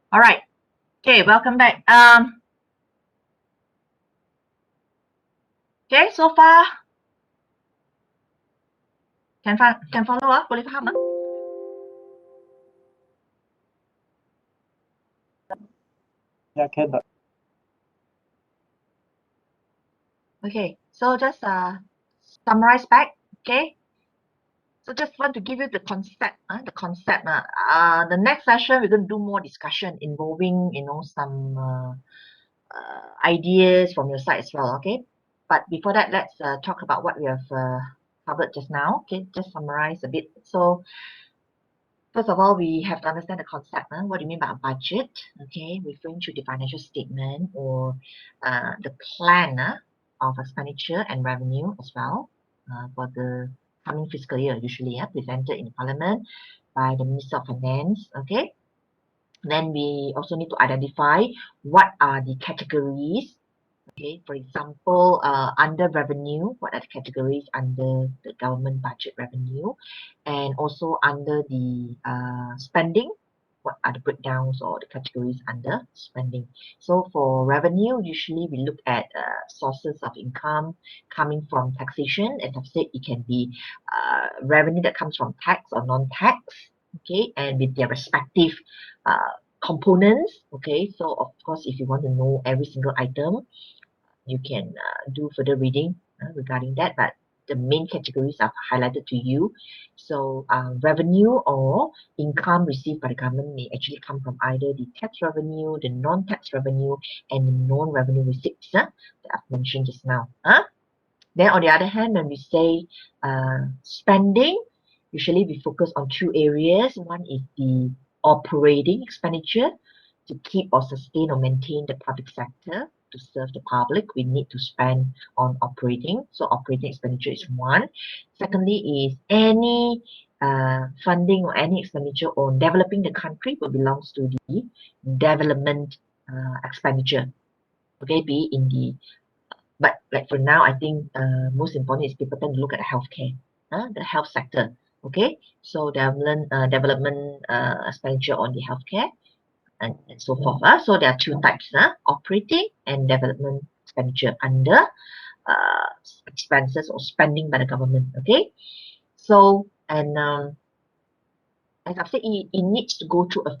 All right. Okay, welcome back. Okay, so far can follow up? Boleh faham? Yeah, can. Okay, so just summarize back. Okay, so just want to give you the concept. The concept. The next session we're going to do more discussion involving some ideas from your side as well. Okay, but before that, let's talk about what we have covered just now. Okay, just summarize a bit. So first of all, we have to understand the concept. What do you mean by a budget? Okay, referring to the financial statement or the plan of expenditure and revenue as well for the coming fiscal year, usually presented in Parliament by the Minister of Finance. Okay, then we also need to identify what are the categories. Okay, for example, under revenue, what are the categories under the government budget revenue, and also under the spending, what are the breakdowns or the categories under spending. So for revenue, usually we look at sources of income coming from taxation. As I've said, it can be revenue that comes from tax or non-tax, okay, and with their respective components. Okay, so of course, if you want to know every single item, you can do further reading regarding that, but the main categories are highlighted to you. So revenue or income received by the government may actually come from either the tax revenue, the non-tax revenue, and the non-revenue receipts that I've mentioned just now. Then on the other hand, when we say spending, usually we focus on two areas. One is the operating expenditure to keep or sustain or maintain the public sector to serve the public. We need to spend on operating. So operating expenditure is one. Secondly is any funding or any expenditure on developing the country will belongs to the development expenditure. Okay, be in the but like for now, I think most important is people tend to look at healthcare, the health sector. Okay, so development expenditure on the healthcare and so forth. So there are two types, operating and development expenditure under uh, expenses or spending by the government. Okay, so and as I've said, it needs to go through a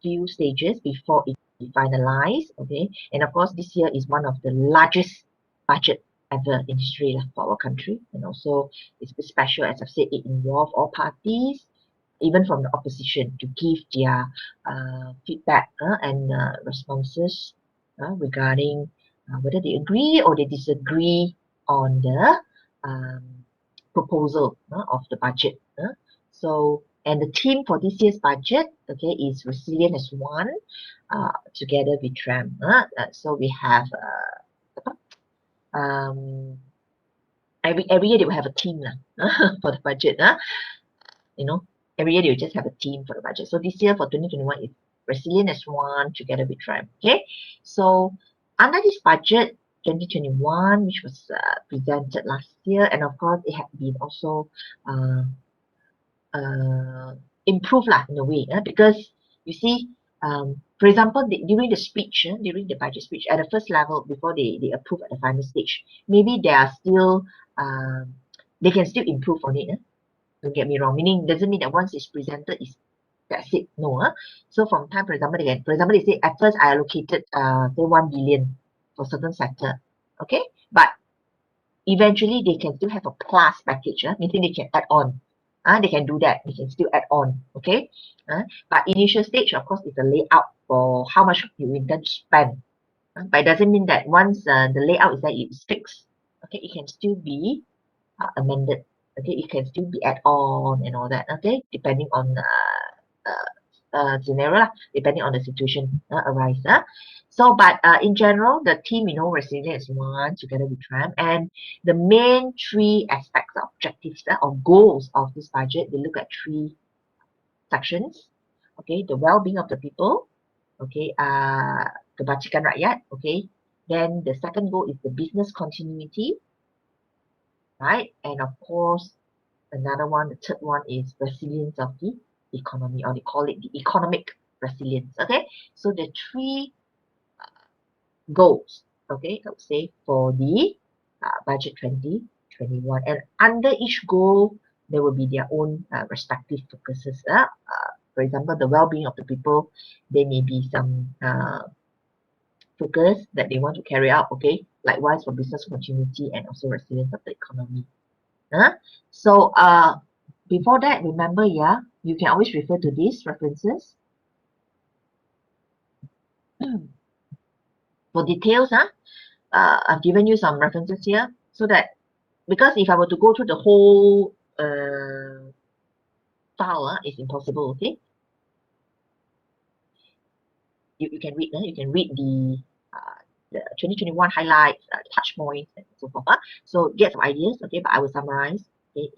few stages before it be finalized. Okay, and of course, this year is one of the largest budget ever in history for our country. And also, it's a bit special, as I've said, it involves all parties, even from the opposition, to give their feedback and responses regarding whether they agree or they disagree on the um, proposal of the budget. So, and the theme for this year's budget, okay, is resilient as one, together we tram. So we have um, every year they will have a theme for the budget. You know, every year they will just have a theme for the budget. So this year for 2021 is resilient as one, together we tram. Okay, so under this budget 2021, which was presented last year, and of course it had been also uh, improve lah in a way, because you see, for example, during the speech, during the budget speech at the first level before they approve at the final stage, maybe they are still they can still improve on it. Don't get me wrong, meaning doesn't mean that once it's presented is that's it. No. So from time, for example, they say at first I allocated say 1 billion for certain sector. Okay, but eventually they can still have a plus package, meaning they can add on. They can do that. They can still add on. Okay. But initial stage, of course, is the layout for how much you intend to spend. But it doesn't mean that once the layout is that it's fixed, okay, it can still be amended. Okay, it can still be add on and all that. Okay, depending on scenario lah, depending on the situation arise. So, but in general, the team, resilience is one, together with Trump, and the main three aspects, objectives, or goals of this budget, they look at three sections. Okay, the well-being of the people. Okay, kebajikan rakyat. Okay, then the second goal is the business continuity, right? And of course, another one, the third one is resilience of the economy, or they call it the economic resilience. Okay, so the three goals, okay, I would say for the budget 2021, and under each goal there will be their own respective focuses. For example, the well-being of the people, there may be some focus that they want to carry out. Okay, likewise for business continuity and also resilience of the economy. So before that, remember, yeah, you can always refer to these references for details. I've given you some references here so that, because if I were to go through the whole file, it's impossible. Okay, you can read. You can read the 2021 highlights, touch points, and so forth. So get some ideas. Okay, but I will summarize. Okay,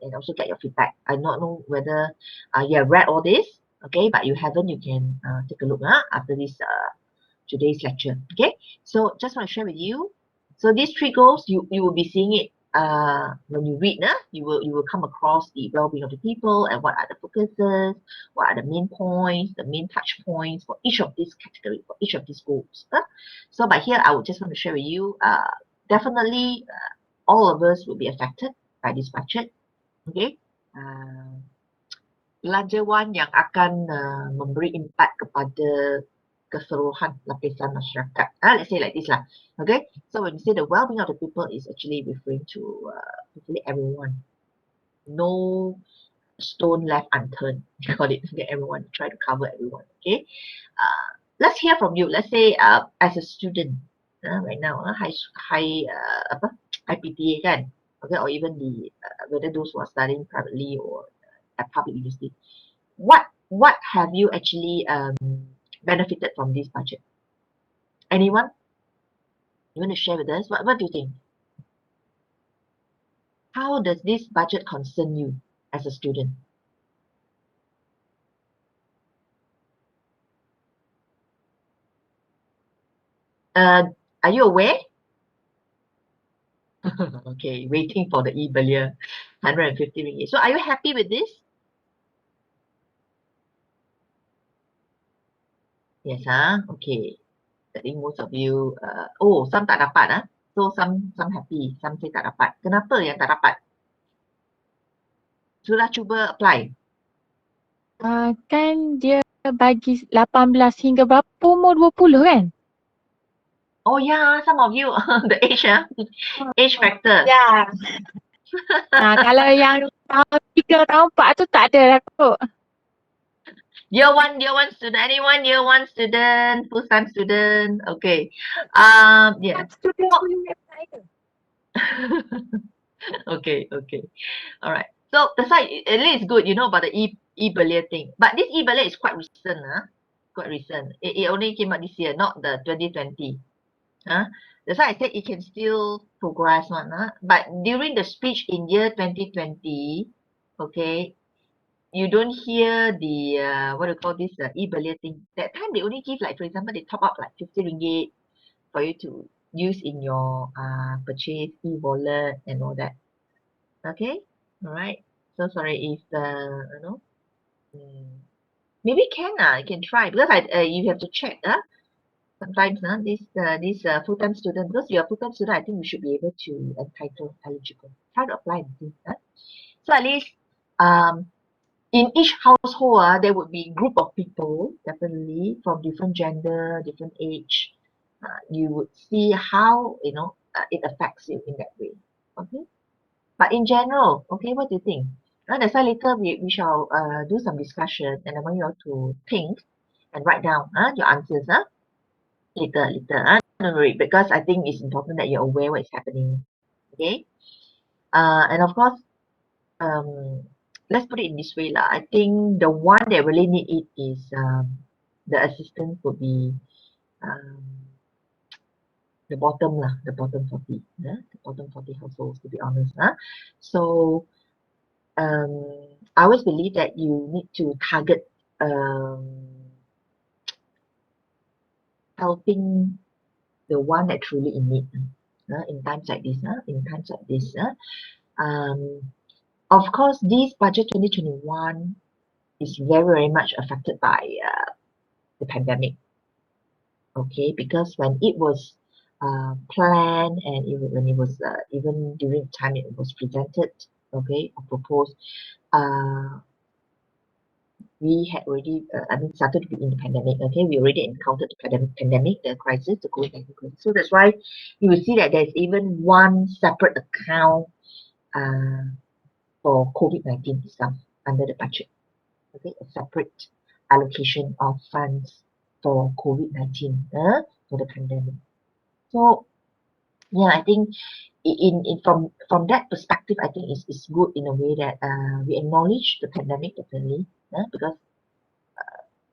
and also get your feedback. I don't know whether you have read all this. Okay, but you haven't, you can take a look after this today's lecture. Okay, so just want to share with you. So these three goals, you will be seeing it when you read. You will come across the well-being of the people and what are the focuses, what are the main points, the main touch points for each of these categories, for each of these goals. So by here, I would just want to share with you. Definitely, all of us will be affected by this budget. Okay. Belanjawan yang akan memberi impak kepada keseluruhan lapisan masyarakat. Let's say like this lah. Okay, so when you say the well-being of the people is actually referring to hopefully everyone. No stone left unturned. You call it. Okay, everyone. Try to cover everyone. Okay. Let's hear from you. Let's say as a student right now, high PTA kan. Okay, or even the whether those who are studying privately or at public university. What have you actually benefited from this budget? Anyone? You want to share with us? What do you think? How does this budget concern you as a student? Are you aware? Okay, waiting for the e-Belia, 150 ringgit. So are you happy with this? Yes, okay. I think most of you, some tak dapat. So some happy, some say tak dapat. Kenapa yang tak dapat? Sudah cuba apply? Kan dia bagi 18 hingga berapa umur 20 kan? Oh yeah, some of you, the age, age factor. Ya. Kalau yang tahun 3, tahun 4 tu tak ada lah kot. Year one student, anyone year one student, full-time student, okay. Yeah. Student punya website ke? Okay. Alright. So that's why at least it's good, you know about the e-Belia thing. But this e-Belia is quite recent, quite recent. It only came out this year, not the 2020. That's why I said it can still progress one. But during the speech in year 2020, okay, you don't hear the what do you call this e-Belia thing. That time they only give, like, for example, they top up like 50 ringgit for you to use in your purchase e-wallet and all that. Okay, all right. So sorry if maybe can you can try, because you have to check sometimes this full-time student, because you're a full-time student, I think you should be able to eligible. Try to apply and see. So at least in each household, there would be group of people, definitely from different gender, different age. You would see how it affects you in that way. Okay, but in general, okay, what do you think? That's why later we shall do some discussion, and I want you all to think and write down your answers later. Don't worry, because I think it's important that you're aware what is happening. Okay, and of course, let's put it in this way lah. I think the one that really need it is the assistance would be the bottom 40, the bottom 40 households, to be honest. So I always believe that you need to target helping the one that truly in need in times like this. Of course, this budget 2021 is very much affected by the pandemic. Okay, because when it was planned and when it was even during the time it was presented, okay, or proposed, we had already, started to be in the pandemic. Okay, we already encountered the pandemic, the crisis, the COVID-19 crisis. So that's why you will see that there's even one separate account for COVID-19 itself under the budget. Okay, a separate allocation of funds for COVID-19, for the pandemic. So yeah, I think in from that perspective, I think it's good in a way that we acknowledge the pandemic definitely, because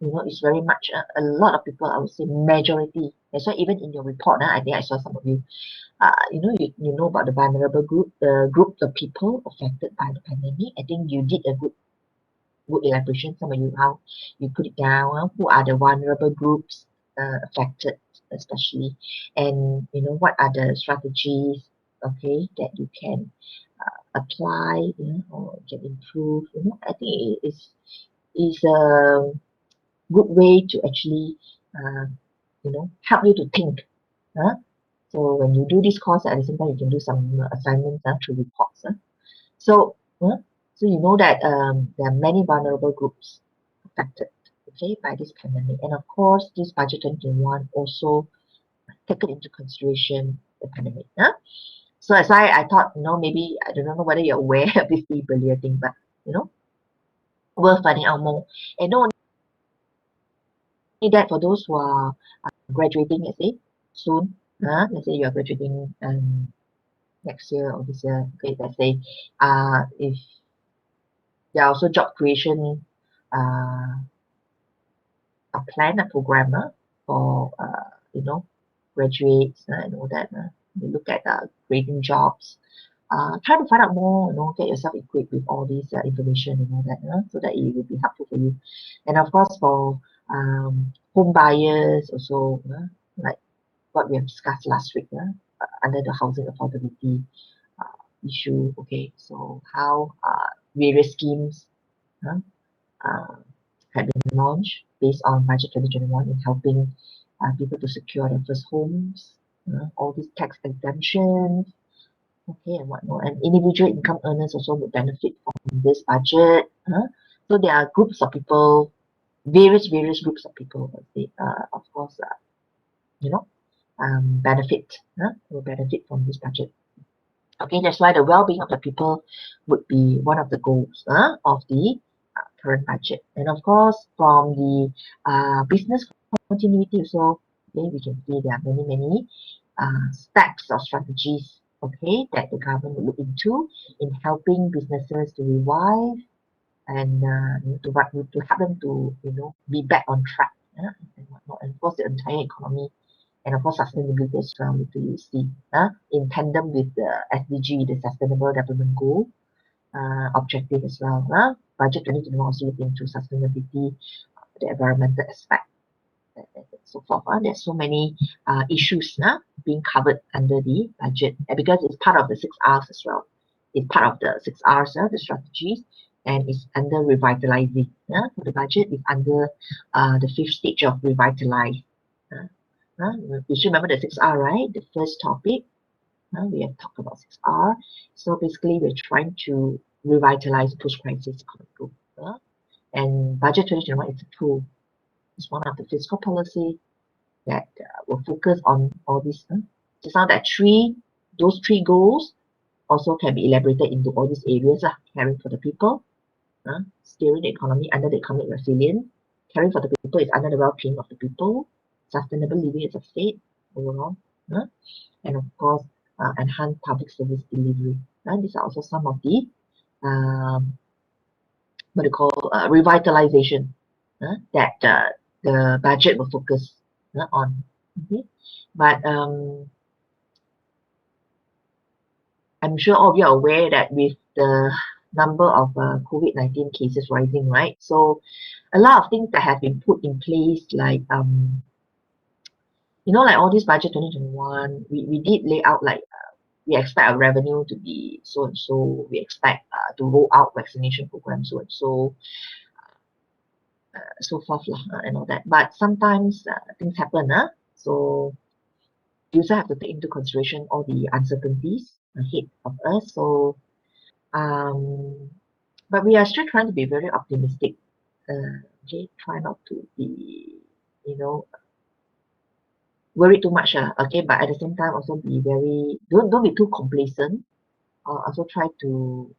it's very much a lot of people, I would say majority. That's why even in your report, I think I saw some of you, you know about the vulnerable groups of people affected by the pandemic. I think you did a good elaboration. Some of you, how you put it down, who are the vulnerable groups affected, especially, and what are the strategies, okay, that you can apply, or can improve. I think it is a good way to actually, help you to think. So when you do this course, at the same time, you can do some assignments through reports. So, so you know that there are many vulnerable groups affected, okay, by this pandemic. And of course, this budget 2021 also taken into consideration the pandemic. So as I thought, maybe, I don't know whether you're aware of this e-Belia thing, but, worth finding out more. And not only that, for those who are graduating, let's say, soon, let's say you are graduating next year or this year, okay, let's say, if there are also job creation a plan, a programmer for graduates and all that. You look at creating jobs. Try to find out more, get yourself equipped with all this information and all that, so that it will be helpful for you. And of course, for home buyers also, like what we have discussed last week, under the housing affordability issue. Okay, so how various schemes had been launched based on budget 2021 in helping people to secure their first homes, all these tax exemptions, okay, and whatnot. And individual income earners also would benefit from this budget. So there are groups of people, various groups of people, of course, will benefit from this budget. Okay, that's why the well-being of the people would be one of the goals of the current budget. And of course, from the business continuity also, okay, we can see there are many steps or strategies, okay, that the government will look into in helping businesses to revive and to help them to be back on track, and whatnot. And of course, the entire economy, and of course sustainability as well, need to see in tandem with the SDG, the Sustainable Development Goal objective as well. Budget 2021 also look into sustainability, the environmental aspect, and so forth. There's so many issues being covered under the budget, and because it's part of the 6Rs as well. It's part of the 6Rs, the strategies, and it's under revitalizing. For the budget is under the 5th stage of revitalize. You should remember the 6R, right? The first topic, we have talked about 6R. So basically, we're trying to revitalize post-crisis economic growth. And budget 2021 is a tool. It's one of the fiscal policy that will focus on all these. Just now that those three goals also can be elaborated into all these areas. Caring for the people, steering the economy under the economic resilience. Caring for the people is under the well-being of the people. Sustainable living as a state overall. And of course, enhanced public service delivery. These are also some of the what they call revitalization that the budget will focus on. Okay, but I'm sure all of you are aware that with the number of COVID-19 cases rising, right? So a lot of things that have been put in place, like like all this budget 2021, we did lay out like we expect our revenue to be so and so. We expect to roll out vaccination programs so and so. so forth lah, and all that. But sometimes things happen, so you also have to take into consideration all the uncertainties ahead of us. So, but we are still trying to be very optimistic. Okay, try not to be, worry too much. Okay, but at the same time, also be very don't be too complacent. Also try to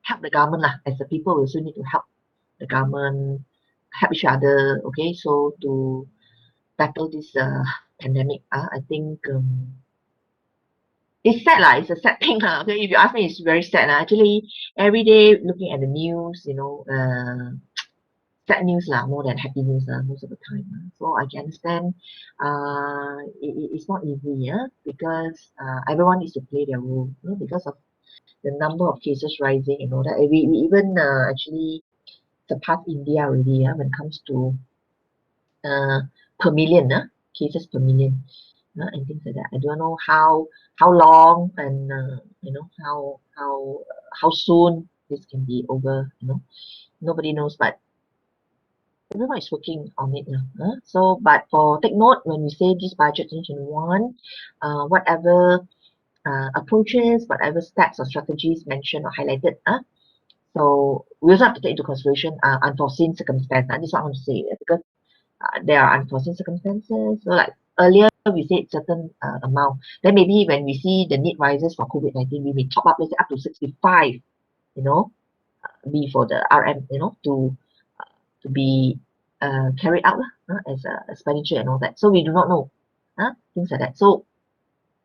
help the government lah. As the people, we also need to help the government, help each other. Okay, so to tackle this pandemic, I think it's sad lah. It's a sad thing lah. Okay, if you ask me, it's very sad lah. Actually, every day looking at the news, sad news lah, more than happy news most of the time. So I can understand it's not easy, because everyone needs to play their role, because of the number of cases rising and all that. We even actually surpassed India already when it comes to per million cases per million and things like that. I don't know how long and how soon this can be over. Nobody knows, but everyone is working on it now. So, but for take note, when we say this budget 2021, whatever approaches, whatever steps or strategies mentioned or highlighted, so we also have to take into consideration unforeseen circumstances. This is what I want to say, because there are unforeseen circumstances. So like earlier we said certain amount, then maybe when we see the need rises for COVID-19, we may top up, let's say up to 65, be for the RM, to be carried out as a expenditure and all that. So we do not know things like that. So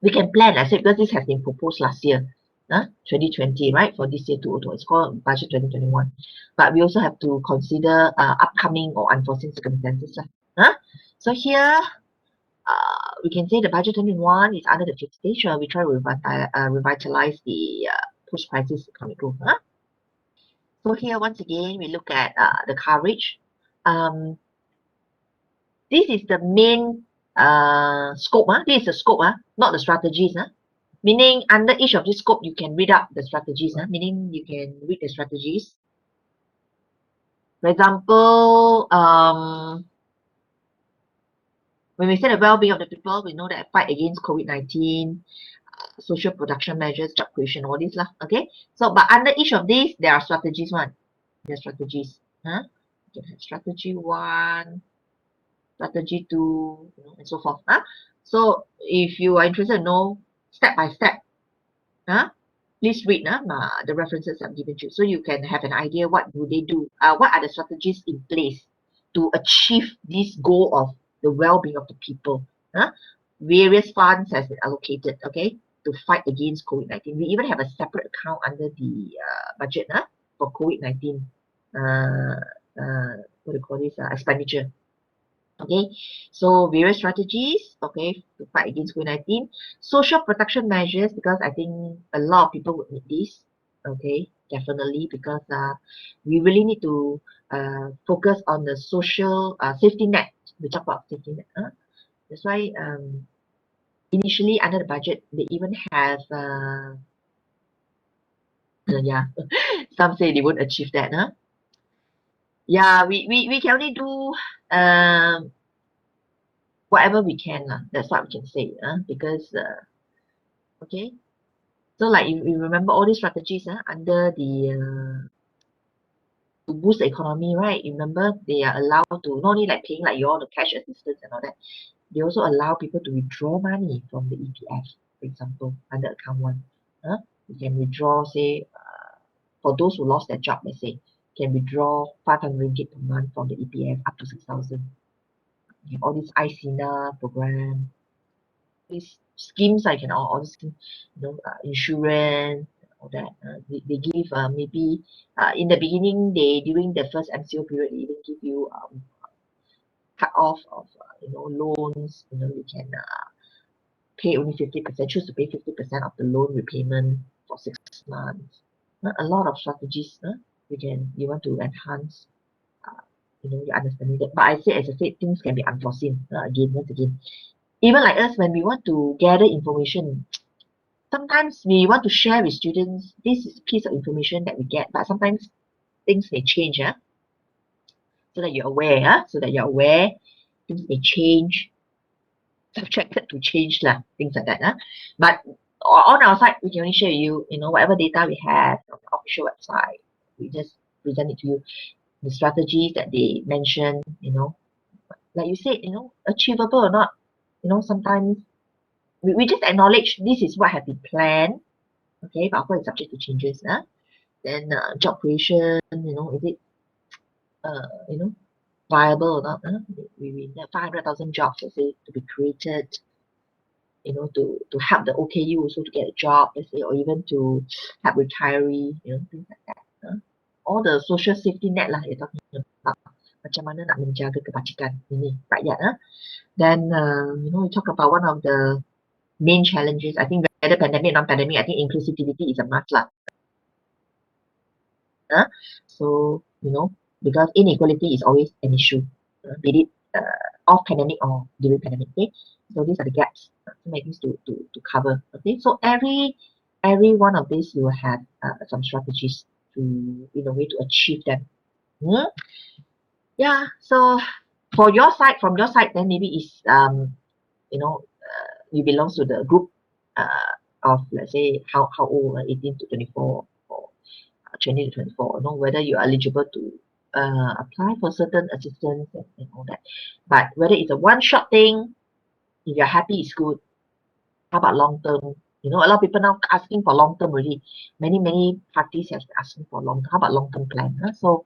we can plan, I said, because this has been proposed last year, 2020, right? For this year 2022, it's called budget 2021. But we also have to consider upcoming or unforeseen circumstances. So here, we can say the budget 2021 is under the fifth stage. We try to revitalize the post-crisis economic growth. So here, once again, we look at the coverage. This is the main scope. This is the scope, not the strategies. Meaning under each of this scope, you can read up the strategies. Meaning you can read the strategies. For example, when we say the well-being of the people, we know that fight against COVID-19, social production measures, job creation, all this lah. Okay. So, but under each of these, there are strategies. There are strategies. You can have strategy 1, strategy 2, and so forth. So if you are interested to know step by step, please read the references I've given you, so you can have an idea what do they do, what are the strategies in place to achieve this goal of the well-being of the people. Various funds has been allocated, okay, to fight against COVID-19. We even have a separate account under the budget for COVID-19 what do you call this, expenditure. Okay, so various strategies, okay, to fight against COVID-19. Social protection measures, because I think a lot of people would need this, okay, definitely, because we really need to focus on the social safety net. We talk about safety net. That's why initially under the budget, they even have, some say they won't achieve that. Yeah, we can only do whatever we can. That's what we can say. Because, okay, so like you remember all these strategies under the to boost the economy, right? You remember they are allowed to not only like paying like you all the cash assistance and all that, they also allow people to withdraw money from the EPF, for example, under account 1. You can withdraw, say, for those who lost their job, let's say, can withdraw 500 ringgit per month from the EPF up to 6,000. You have all these ICNA program, these schemes I can all this, insurance, all that. They give maybe in the beginning, during the first MCO period, they even give you cut off of loans. You can pay only 50%, choose to pay 50% of the loan repayment for 6 months. A lot of strategies you want to enhance your understanding that. But as I said, things can be unforeseen once again. Even like us, when we want to gather information, sometimes we want to share with students this is piece of information that we get, but sometimes things may change. so that you're aware, so that you're aware things may change, subjected to change lah, things like that. But on our side, we can only share with you, whatever data we have on the official website, we just present it to you. The strategies that they mention, like you said, achievable or not, sometimes we just acknowledge this is what have been planned, okay, but of course it's subject to changes. Then job creation, is it viable or not? We have 500,000 jobs, let's say, to be created, to help the OKU also to get a job, let's say, or even to help retiree, things like that. All the social safety net lah you're talking about. Macam mana nak menjaga kebajikan ini rakyat. Then, we talk about one of the main challenges. I think whether pandemic, non-pandemic, I think inclusivity is a must lah. So, because inequality is always an issue, be it off pandemic or during pandemic. Okay, so these are the gaps, so many things to cover. Okay, so every one of these you will have some strategies to, in a way, to achieve them. Yeah. So from your side, then maybe is you belong to the group of, let's say, how old, 18 to 24 or 20 to 24, whether you're eligible to apply for certain assistance and all that. But whether it's a one-shot thing, if you're happy, it's good. How about long-term? A lot of people now asking for long-term already. Many parties have been asking for long-term. How about long-term plan? So,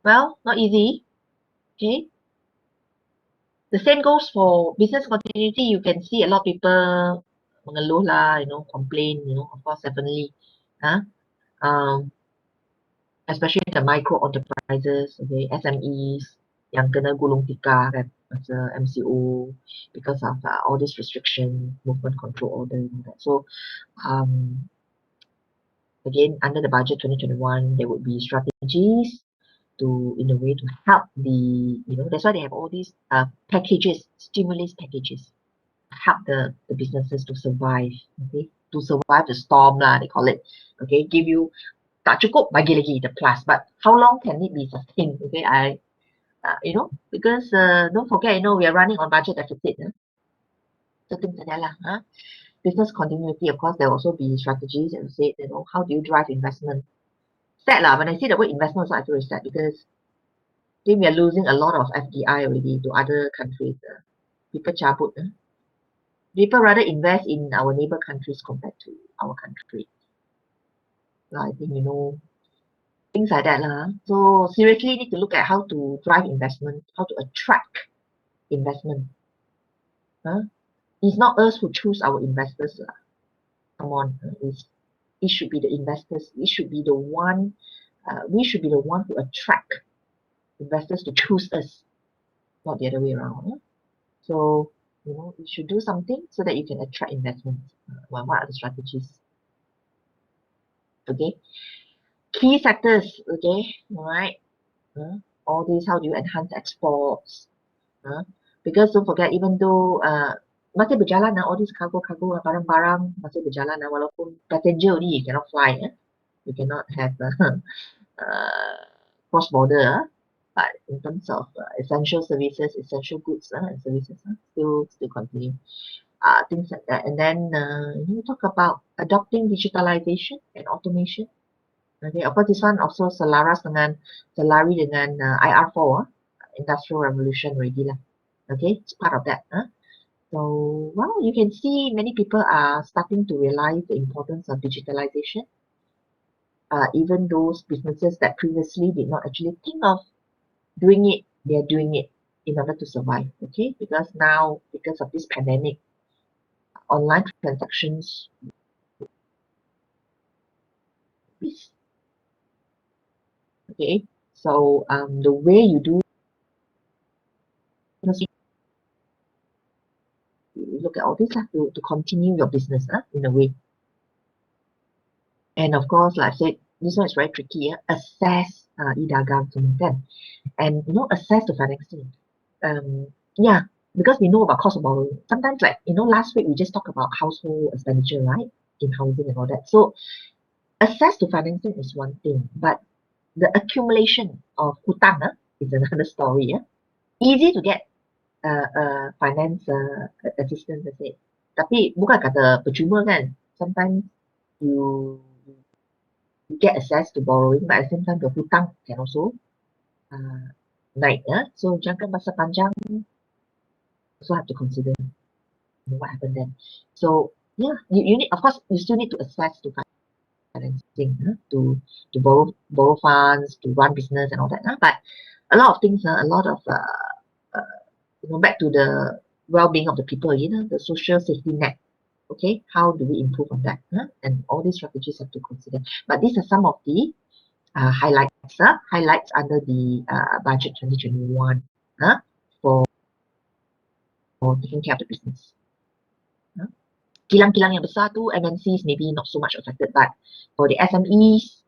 well, not easy. Okay. The same goes for business continuity. You can see a lot of people mengeluh lah, complain, of course, definitely. Especially the micro enterprises, okay, SMEs yang kena gulung tikar kan, masa MCO because of all this restriction, movement control order and all that. So, again, under the budget 2021, there would be strategies to, in a way, to help the, that's why they have all these packages, stimulus packages, help the businesses to survive, okay, to survive the storm lah, they call it, okay, give you tak cukup, bagi lagi the plus, but how long can it be sustained? Okay, because don't forget, we are running on budget deficit. So things like that lah. Business continuity, of course, there will also be strategies and say, how do you drive investment? Sad lah, when I see the word investment, so I feel very sad because I think we are losing a lot of FDI already to other countries. People cabut. People rather invest in our neighbor countries compared to our country. I think, things like that lah. So seriously need to look at how to drive investment, how to attract investment. It's not us who choose our investors lah. Come on, it should be the investors. It should be the one. We should be the one who attract investors to choose us, not the other way around. So you should do something so that you can attract investments. What are the strategies? Okay. Key sectors, okay, all right. All these, how do you enhance exports? Because don't forget, even though masih berjalan all these cargo, barang-barang masih berjalan walaupun passenger only you cannot fly, you cannot have cross border, but in terms of essential services, essential goods and services, still continue. Things like that. And then we talk about adopting digitalization and automation. Okay, of course, this one also selari dengan IR4, Industrial Revolution already lah. Okay, it's part of that. So, well, you can see many people are starting to realize the importance of digitalization. Even those businesses that previously did not actually think of doing it, they are doing it in order to survive. Okay, because now, because of this pandemic, online transactions is okay. So the way you do, you look at all this to continue your business in a way. And of course, like I said, this one is very tricky. Assess e-dagang kan, and assess the financing. Yeah, because we know about cost of borrowing. Sometimes, like last week we just talked about household expenditure, right, in housing and all that. So access to financing is one thing, but the accumulation of hutang is another story. Easy to get finance assistance, let's say. Tapi bukan kata percuma kan. Sometimes you get access to borrowing, but at the same time the hutang can also naik. So jangka masa panjang also have to consider what happened then. So yeah, you need, of course, you still need to access to financing to borrow funds to run business and all that. But a lot of things, a lot of back to the well-being of the people, the social safety net. Okay, how do we improve on that? And all these strategies have to consider. But these are some of the highlights under the budget 2021 for taking care of the business. Kilang-kilang yang besar tu, MNCs maybe not so much affected, but for the SMEs,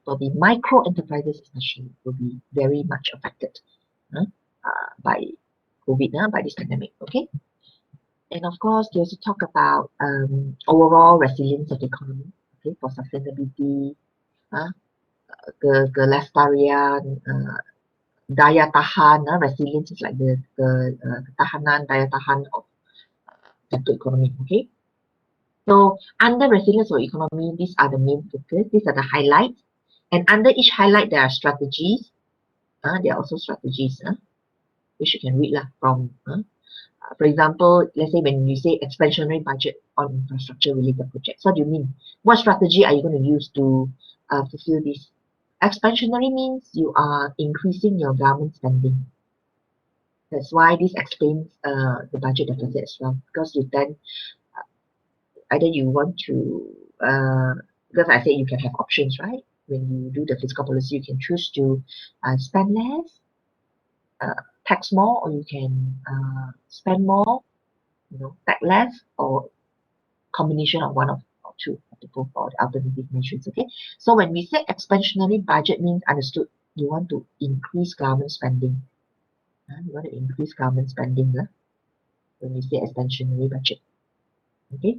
for the micro enterprises especially, will be very much affected by COVID, by this pandemic. Okay. And of course, they also talk about overall resilience of the economy, okay, for sustainability, kelestarian, daya tahan. Resilience is like the ketahanan, daya tahan of the economy. Okay. So under resilience of economy, these are the main focus. These are the highlights. And under each highlight, there are strategies. There are also strategies, which you can read from. For example, let's say when you say expansionary budget on infrastructure related projects, what do you mean? What strategy are you going to use to fulfill this? Expansionary means you are increasing your government spending. That's why this explains the budget deficit as well, because you then either you want to, because I said you can have options, right? When you do the fiscal policy, you can choose to spend less, tax more, or you can spend more, tax less, or combination of one of or two of the both or the alternative measures. Okay, so when we say expansionary budget means understood you want to increase government spending. You want to increase government spending when we say expansionary budget. Okay,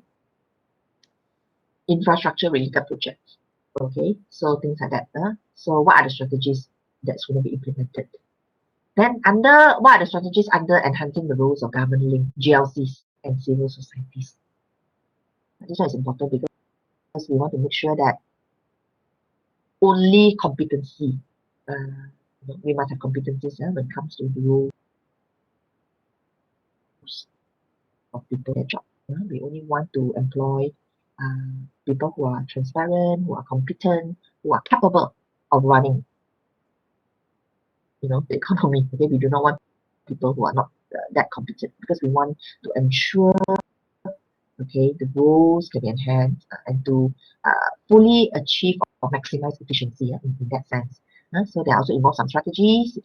infrastructure related projects. Okay, so things like that. So what are the strategies that's going to be implemented? Then under what are the strategies under enhancing the roles of government linked GLCs and civil societies? This one is important because we want to make sure that only competency, we must have competencies when it comes to the rules of people their job. We only want to employ people who are transparent, who are competent, who are capable of running the economy. Okay, we do not want people who are not that competent, because we want to ensure the roles can be enhanced and to fully achieve or maximize efficiency in that sense. So there also involve some strategies. You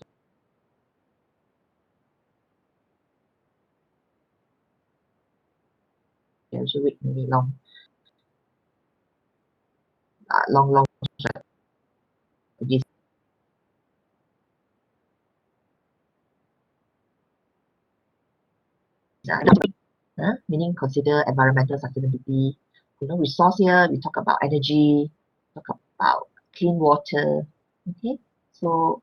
can also read really long strategies. Meaning consider environmental sustainability. Resource here, we talk about energy, talk about clean water. Okay, so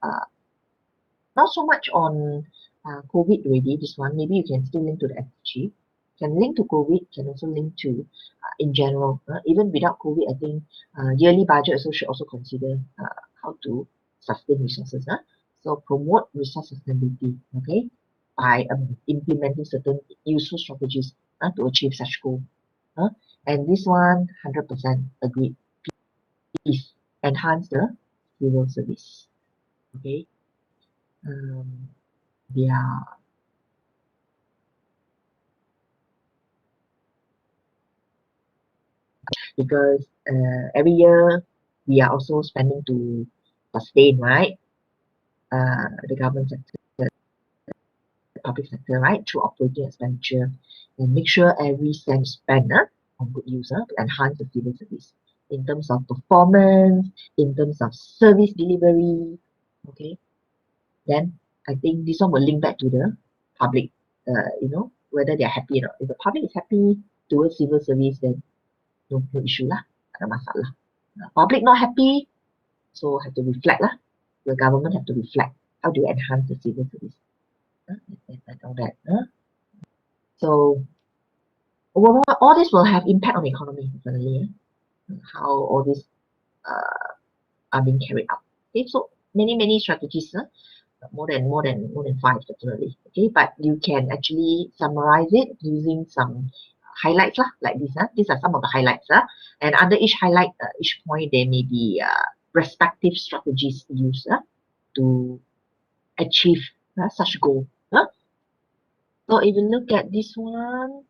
not so much on COVID already, this one. Maybe you can still link to the FG. Can link to COVID, can also link to in general. Even without COVID, I think yearly budget also should also consider how to sustain resources. So promote resource sustainability, okay, by implementing certain useful strategies to achieve such goal. And this one, 100% agreed. Please enhance the civil service. Okay. Yeah. Because every year we are also spending to sustain, right? The government sector, the public sector, right? Through operating expenditure, and make sure every cent spent on good use to enhance the civil service in terms of performance, in terms of service delivery. Okay. Then I think this one will link back to the public, whether they are happy or not. If the public is happy towards civil service, then no issue lah, tak ada masalah. Public not happy, so have to reflect lah. The government have to reflect. How do you enhance the civil service? And all that. So overall, all this will have impact on the economy, definitely. How all this are being carried out. Okay, so many strategies, more than 5 definitely. Okay, but you can actually summarize it using some highlights lah, like this. These are some of the highlights. And under each highlight, each point, there may be respective strategies used to achieve such goal. So if you look at this one,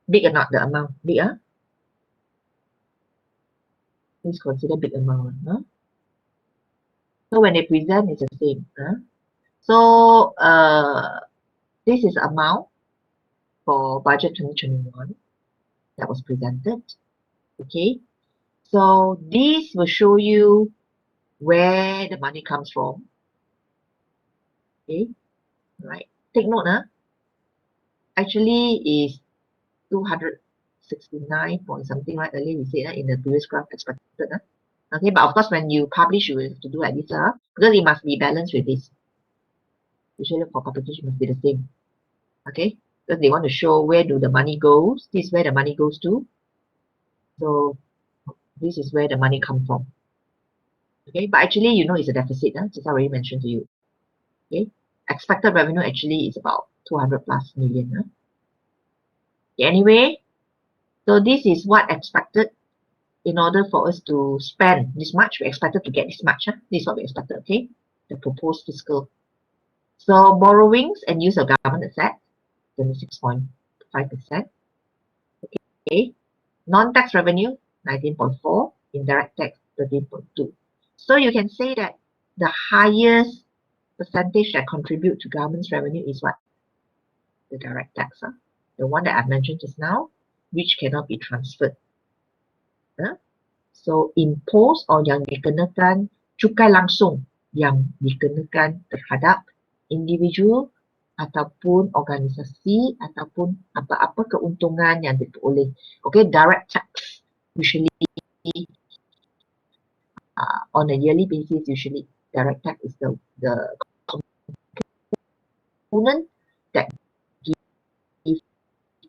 big or not the amount? Big, please consider big amount. So when they present, it's the same. So this is amount for budget 2021 that was presented. Okay, so this will show you where the money comes from. Okay, right. Take note, actually is 269 point something, right? Earlier we said in the previous graph expected. Okay, but of course when you publish, you will have to do like this, because it must be balanced with this. Usually for publication must be the same. Okay, because they want to show where do the money goes. This is where the money goes to. So this is where the money comes from. Okay, but actually it's a deficit, just already mentioned to you. Okay, expected revenue actually is about 200 plus million. Okay, anyway, so this is what expected. In order for us to spend this much, we expected to get this much. This is what we expected. Okay, the proposed fiscal. So borrowings and use of government assets, 26.5%. Okay, non-tax revenue, 19.4%. Indirect tax, 13.2%. So you can say that the highest percentage that contribute to government's revenue is what? The direct tax. The one that I've mentioned just now, which cannot be transferred. So impose or yang dikenakan, cukai langsung yang dikenakan terhadap individu ataupun organisasi ataupun apa-apa keuntungan yang diperoleh. Okay, direct tax usually on a yearly basis, usually direct tax is the component that gives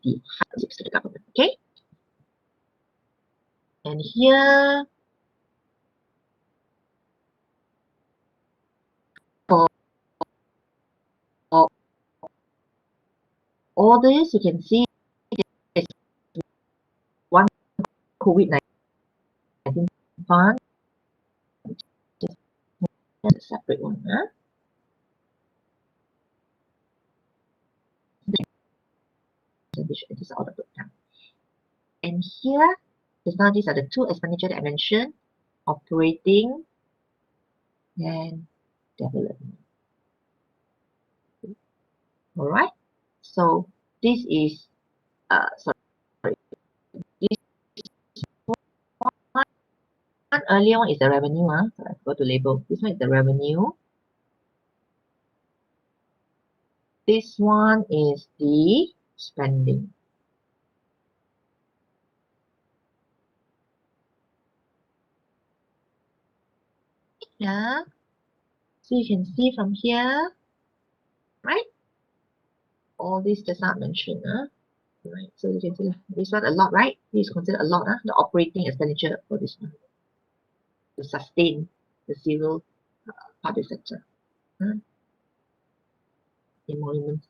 the highest to the government. Okay, and here for all this, you can see there's one COVID-19 fund, just a separate one. It is all the breakdown. And here, just now these are the two expenditure that I mentioned: operating and development. All right. So this is sorry. This one earlier one is the revenue. So I forgot to label. This one is the revenue. This one is the spending. Yeah. So you can see from here, right? All this does not mention. Right. So you can see this one a lot, right? This is considered a lot. The operating expenditure for this one to sustain the civil public sector. Emoluments.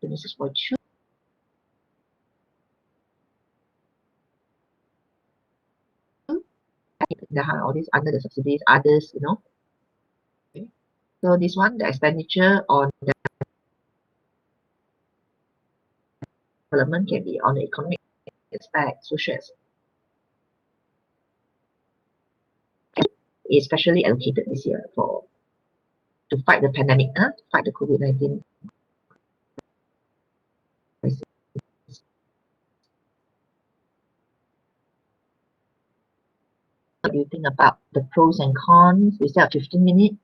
26.2. All this under the subsidies, others, Okay. So this one, the expenditure on the development can be on the economic aspect, social aspect. Is specially allocated this year to fight the pandemic, to fight the COVID-19 crisis. What do you think about the pros and cons? We still have 15 minutes.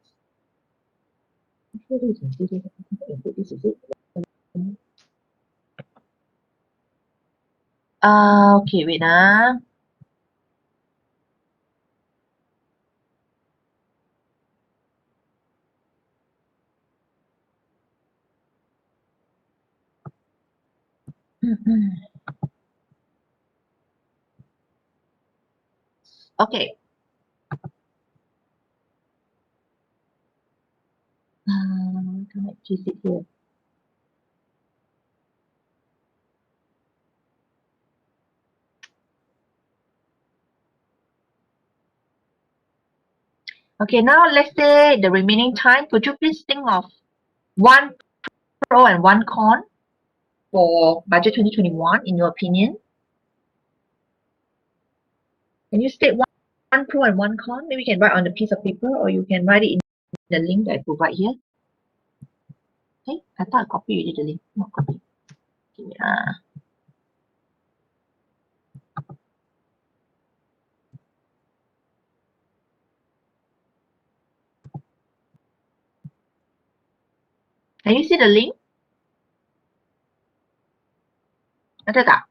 This is it. Okay, wait. Ah. Okay. Can I choose it here? Okay, now let's say the remaining time, could you please think of one pro and one con for budget 2021 in your opinion? Can you state one pro and one con? Maybe you can write on a piece of paper or you can write it in the link that I provide here. Okay, I thought I copied already the link, not copy. Okay, can you see the link? Ada tak?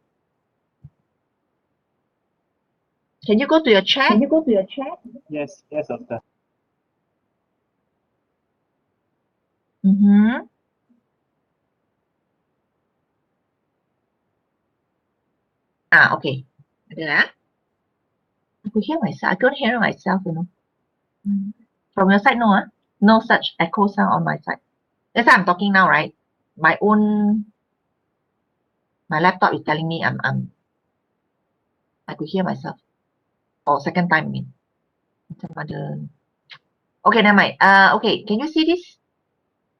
Can you go to your chat? Yes, yes, doctor. Mm-hmm. Okay. Ada lah. I could hear myself. I couldn't hear myself, you know. From your side, no, no such echo sound on my side. That's why I'm talking now, right? My laptop is telling me I could hear myself. Or second time, I mean. Okay, never mind. Okay, can you see this?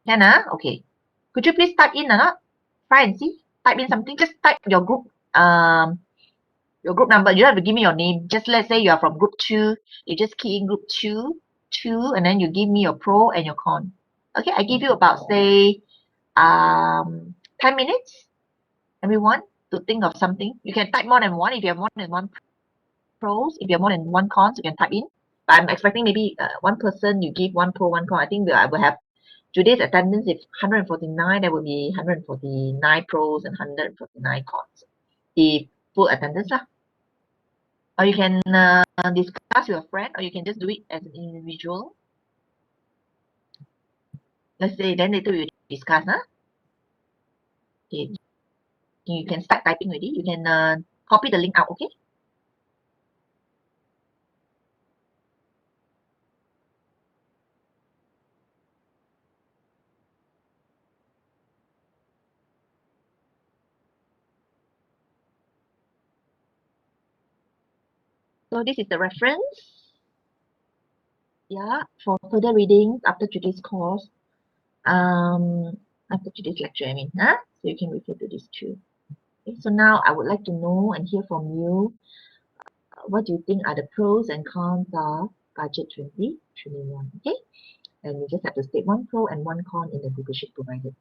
Can, okay. Could you please type in or not? Try and see. Type in something. Just type your group number. You don't have to give me your name. Just let's say you are from group 2. You just key in group 2, and then you give me your pro and your con. Okay, I give you about say 10 minutes, everyone, to think of something. You can type more than one. If you have more than one pros, if you have more than one cons, you can type in. But I'm expecting maybe one person you give one pro, one con. I think I will have today's attendance is 149. There will be 149 pros and 149 cons. The full attendance lah. Or you can discuss with a friend, or you can just do it as an individual. Let's say then later we discuss, Okay. You can start typing already. You can copy the link out, okay? So this is the reference. Yeah, for further readings after today's course, after today's lecture, I mean, so you can refer to this too. Okay, so now I would like to know and hear from you. What do you think are the pros and cons of budget 2021? Okay, and you just have to state one pro and one con in the Google Sheet provided.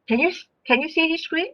Can you see this screen?